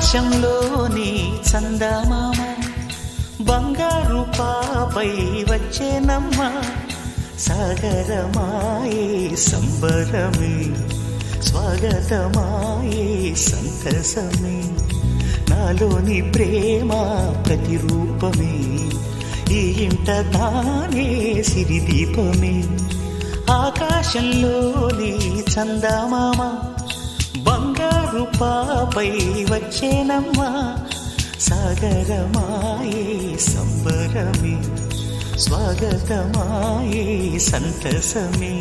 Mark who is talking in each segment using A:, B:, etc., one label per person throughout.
A: ఆకాశంలోని చందమామ బంగారు పాపై వచ్చేనమ్మ సాగరమాయే సంబరమే స్వాగతమాయే సంతసమే నాలోని ప్రేమ ప్రతిరూపమే ఈ ఇంట తానే సిరిదీపమే ఆకాశంలోని చందమామ బంగారు పాపై వచ్చేనమ్మా సాగరమాయే సంబరమే స్వాగతమాయే సంతసమే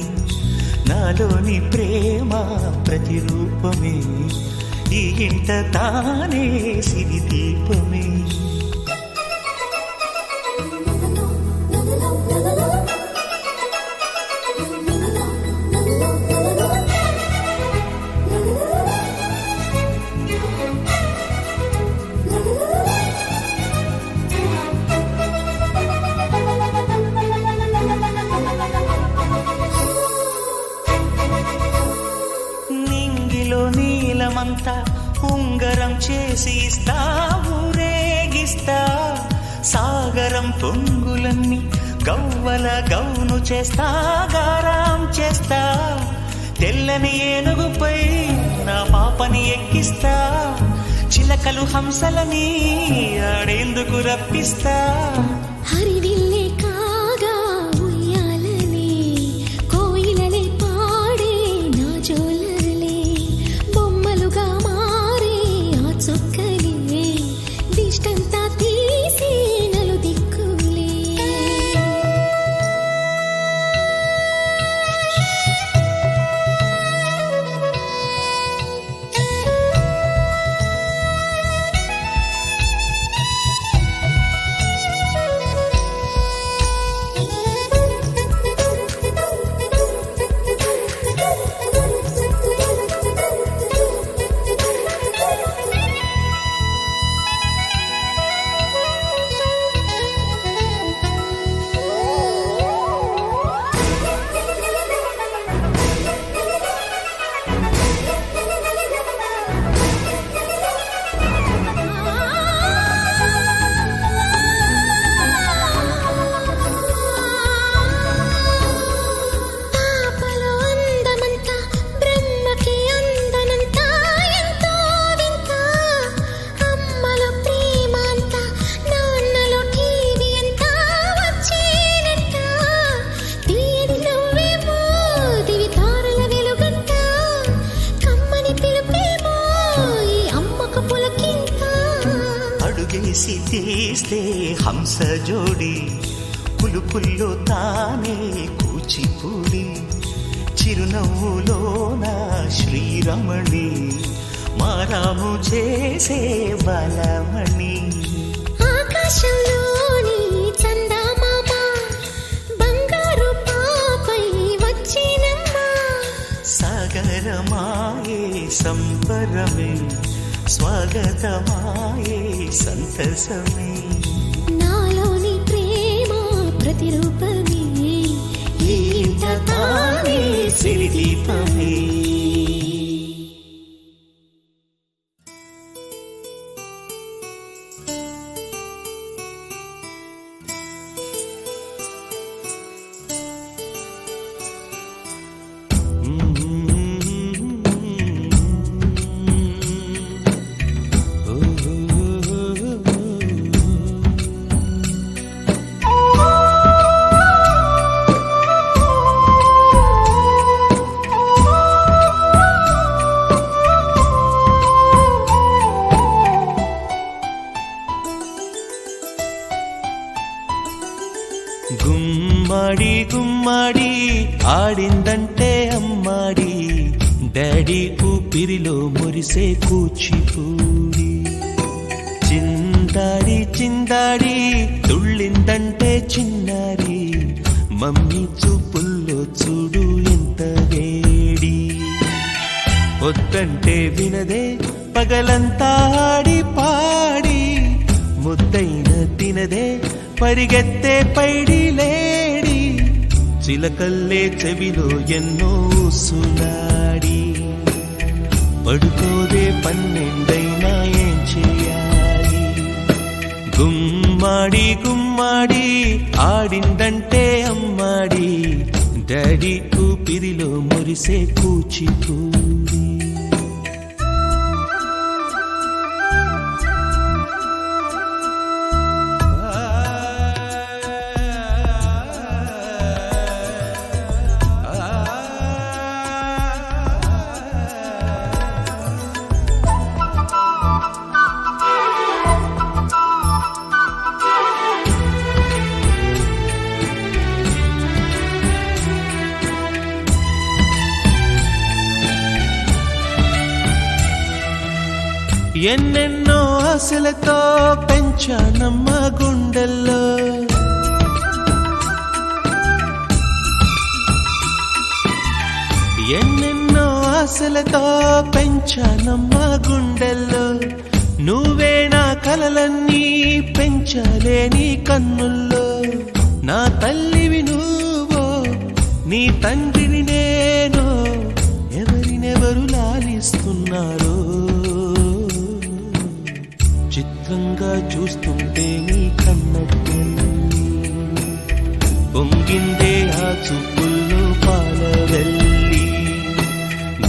A: నాలోని ప్రేమ ప్రతిరూపమే ఈ ఇంట తానే సిరిదీపమే నీలమంతా ఉంగరం చేసి ఇస్తా ఊరేగిస్తా సాగరం పొంగులన్నీ గవ్వల గౌను చేస్తా గారాం చేస్తా తెల్లని ఏనుగుపై నా పాపని ఎక్కిస్తా చిలకలు హంసలని ఆడేందుకు రప్పిస్తా
B: హరివిల్లే కాగా ఉయ్యాలనే కోయిలలే పాడే నా జోలలే బొమ్మలుగా మారే ఆ చొక్కలే దిష్టంతా తీసి నలు దిక్కులే
A: అడుగేసి తీస్తే హంస జోడి పులుపుల్లో తానే కూచిపూడి చిరునవ్వులోన శ్రీరమణి మారాము చేసే బలమణి
B: ఆకాశంలోని చందమామ బంగారు పాపై వచ్చినమ్మా
A: సాగరమాయే సంబరమే స్వాగతమాయే సంతసమే
B: నాలోని ప్రేమ ప్రతిరూపమే
A: ఈ ఇంట తానే సిరిదీపమే గుమ్మడి గుమ్మడి ఆడిందంటే అమ్మాడి డాడీ ఊపిరిలో మురిసే కూచిపూడి చిందాడి చిందాడి తుళ్ళిందంటే చిన్నారి మమ్మీ చూపుల్లో చూడు ఎంత వేడి వద్దంటే వినదే పగలంతా ఆడి పాడి ముద్దైన తినదే పరిగెత్తే పైడి లేడి చిలకల్లే చెవిలో ఎన్నో సులాడి పడుకోదే పన్నెండైనా ఏం గుమ్మాడి గుమ్మాడి ఆడిందంటే అమ్మాడి డాడీ ఊపిరిలో మురిసే కూచిపూడి ఎన్నెన్నో ఆశలతో పెంచానమ్మ గుండెల్లో ఎన్నెన్నో ఆశలతో పెంచానమ్మ గుండెల్లో నువ్వే నా కలలన్నీ పెంచాలే నీ కన్నుల్లో నా తల్లివి నువ్వో నీ తండ్రిని నేను ఎవరినెవరు లాలిస్తున్నారో చిత్రంగా చూస్తుంటే నీ కన్నట్టు పొంగిందే ఆ చూపుల్లో పాలవెల్లి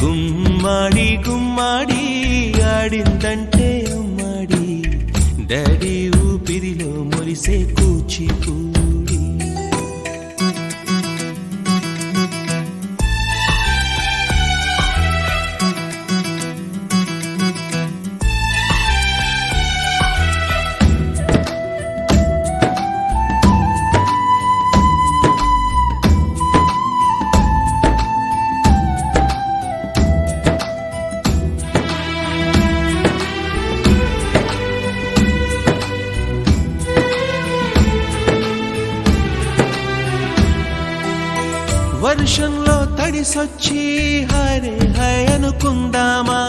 A: గుమ్మాడి గుమ్మాడి ఆడిందంటే అమ్మాడి డాడీ ఊపిరిలో మురిసే కూచిపూడి వర్షంలో తడిసొచ్చి హరే హై అనుకుందామా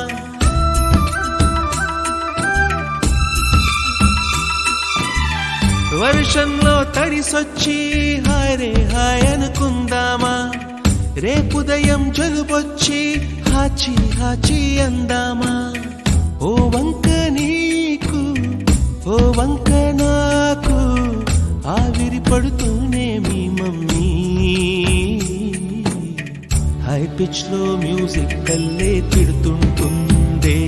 A: వర్షంలో తడిసొచ్చి హరే హాయ్ అనుకుందామా రేపుదయం జలుబొచ్చి హాచి హాచి అందామా ఓ వంక నీకు ఓ వంక నాకు ఆవిరి పడుతూనే మీ మమ్మీ హై పిచ్ లో మ్యూజిక్ కల్లే తిడుతుంటుందే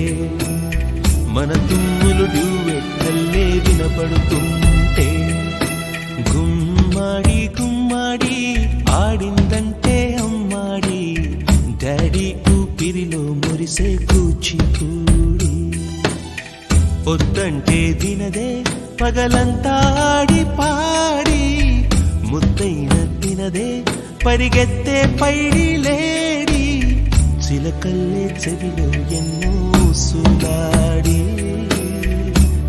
A: మన తుమ్ములు డ్యూయెట్ కల్లే వినపడుతుంటే గుమ్మాడి గుమ్మాడి ఆడిందంటే అమ్మాడి డాడీ ఊపిరిలో మురిసే కూచిపూడి పొద్దంటే వినదే పగలంతా ఆడి పాడి ముద్దైన తినదే పరిగెత్తే పైడి లేడి చిలకల్లే చెవిలో ఎన్నో సులాడి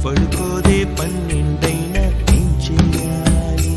A: పడుకోదే పన్నెండైనా ఏం చేయాలి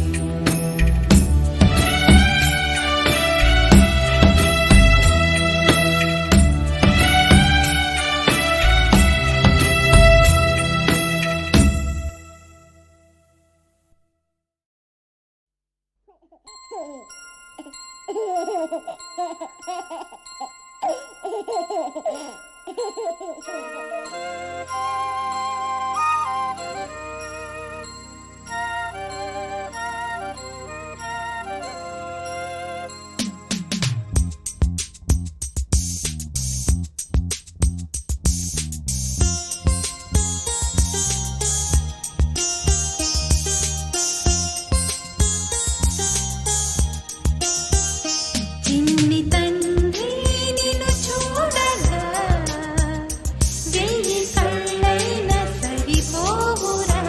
B: చిన్ని తండ్రి నిన్ను చూడగా వెయ్యి కళ్ళైనా సరిపోవురా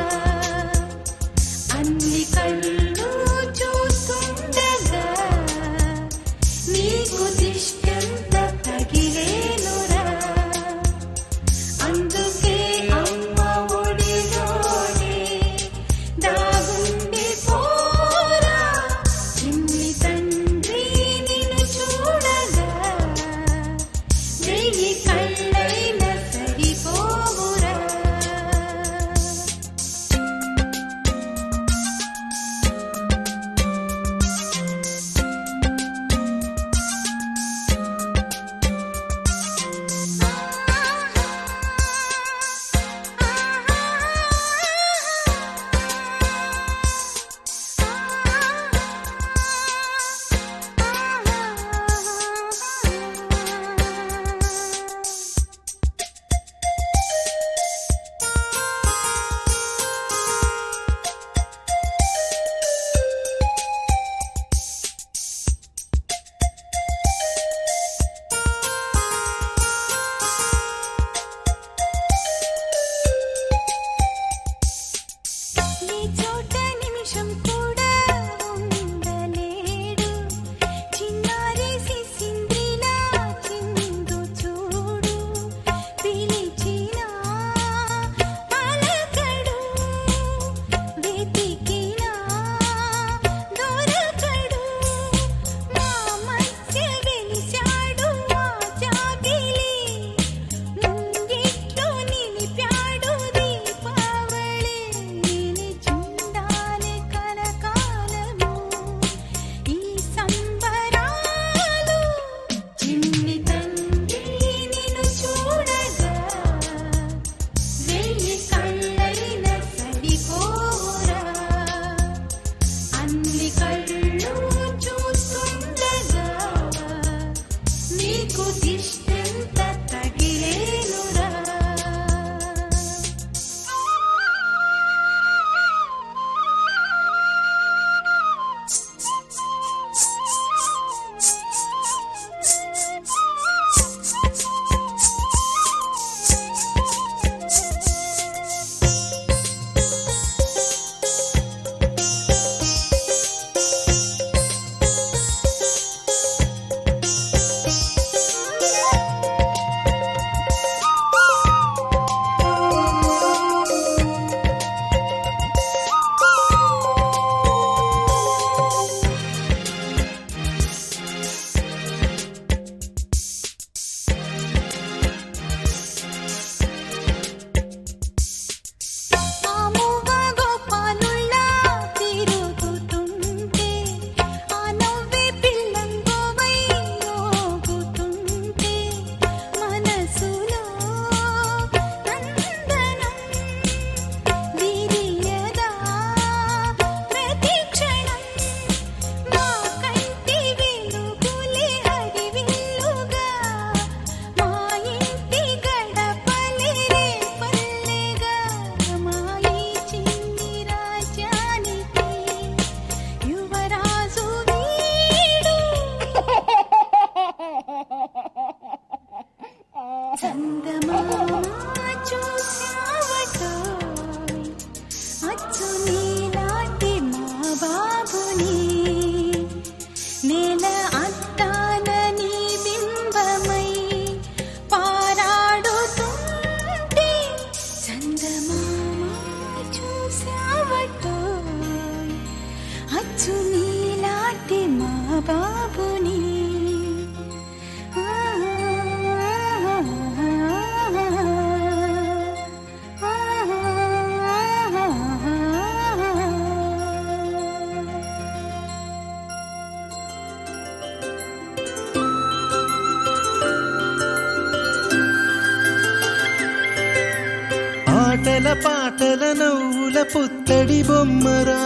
A: ఆటల పాటల నవ్వుల పుత్తడి బొమ్మరా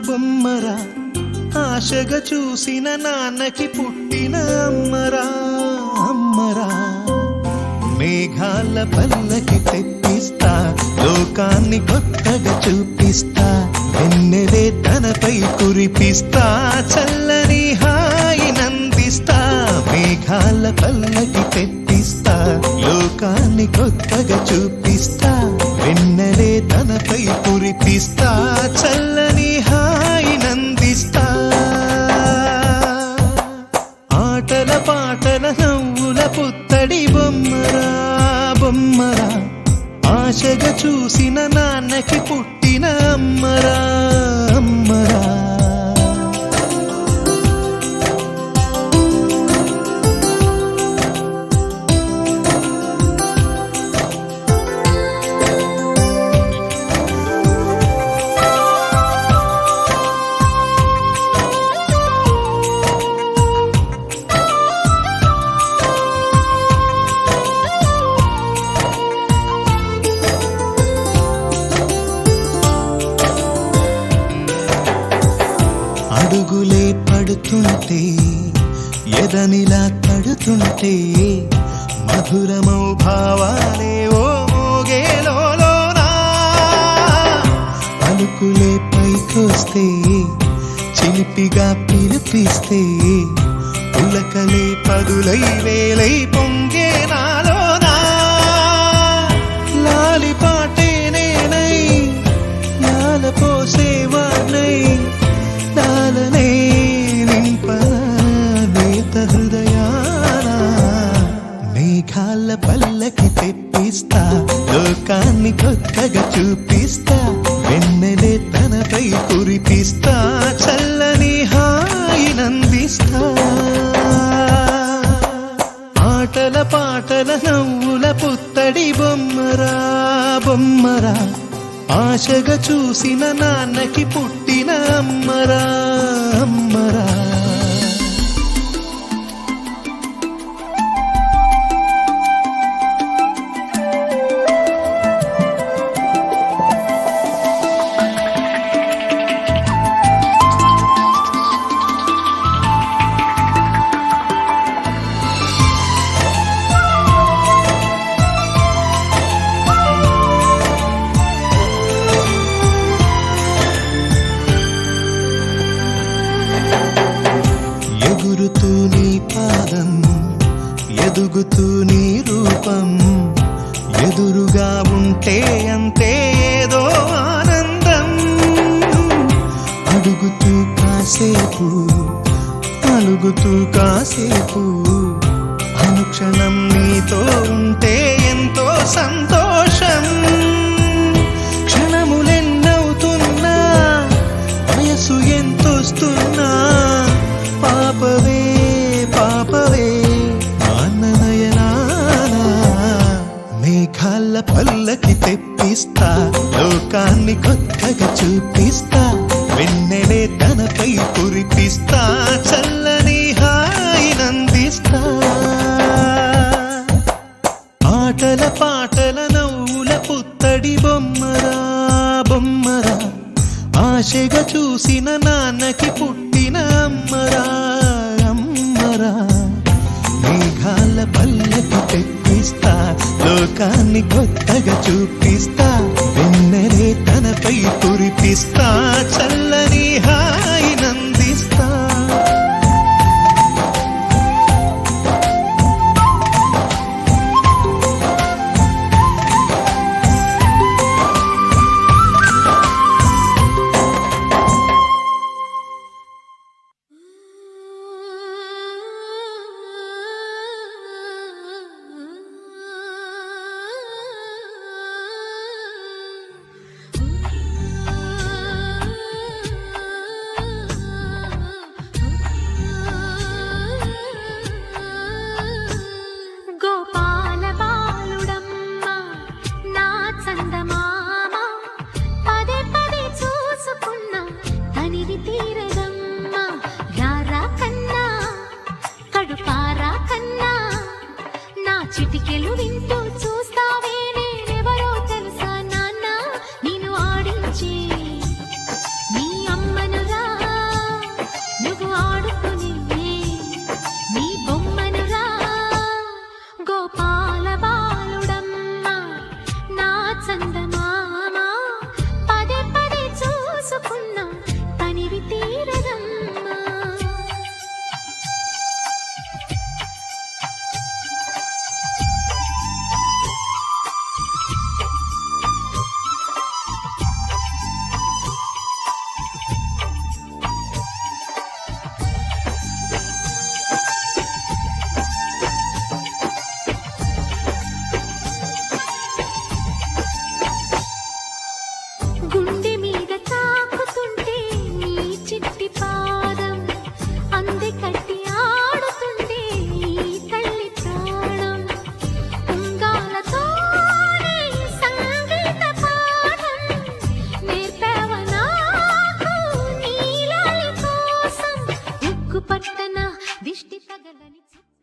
A: బొమ్మరా, ఆశగా చూసిన నాన్నకి పుట్టిన అమ్మరా అమ్మరా. మేఘాల పల్లకి తెప్పిస్తా, లోకాన్ని కొత్తగా చూపిస్తా, వెన్నెలే తనపై కురిపిస్తా, చల్లని హాయి నందిస్తా. మేఘాల పల్లకి తెప్పిస్తా, లోకాన్ని కొత్తగా చూపిస్తా, వెన్నెలే తనపై కురిపిస్తా, చల్లని హాయి నందిస్తా. ఆటల పాటల నవ్వుల పుత్తడి బొమ్మరా బొమ్మరా, ఆశగా చూసిన నాన్నకి పుట్టిన అమ్మరా అమ్మరా. అడుగులే పడుతుంటే ఎదనిలా తడుతుంటే, మధురమౌ భావాలే ఓ మోగేలోనా. పలుకులే పైకొస్తే చిలిపిగా పిలిపిస్తే, పులకలే పదులై వేలై పొంగే నాలోనా. లాలి పాటే నేనై లాల పోసేవాణ్ణై, లాలనే నింపనా నేత హృదయాన. మేఘాల పల్లకి తెప్పిస్తా, లోకాన్ని కొత్తగా చూపిస్తా, వెన్నెలే తనపై కురిపిస్తా, చల్లని హాయి నందిస్తా. ఆటల పాటల నవ్వుల పుత్తడి బొమ్మరా బొమ్మరా, ఆశగా చూసిన నాన్నకి పుట్టిన అమ్మరా అమ్మరా. ఎగురుతూ నీ పాదం, ఎదుగుతూ నీ రూపం, ఎదురుగా ఉంటే అంతే ఏదో ఆనందం. అడుగుతూ కాసేపు, అలుగుతూ కాసేపు, అనుక్షణం నీతో ఉంటే ఎంతో సంతోషం. క్షణములెన్నవుతున్నా, వయసు ఎంతొస్తున్నా, పాపవే పాపవే నయనానా. మేఘాల పల్లకి తెప్పిస్తా, లోకాన్ని కొత్తగా చూపిస్తా, వెన్నెలే తనపై కురిపిస్తా, చల్లని హాయి నందిస్తా. ఆటల పాటల నవ్వుల పుత్తడి బొమ్మరా బొమ్మరా, ఆశగా చూసిన నాన్నకి పుట్టిన అమ్మరా అమ్మరా. మేఘాల పల్లకి తెప్పిస్తా, లోకాన్ని కొత్తగా చూపిస్తా, వెన్నెలే తనపై కురిపిస్తా, చల్లని హాయి నందిస్తా.
B: చిటికెలు వింటూ చూస్తావే నేనెవరో తెలుసా నా తగని చిట్టి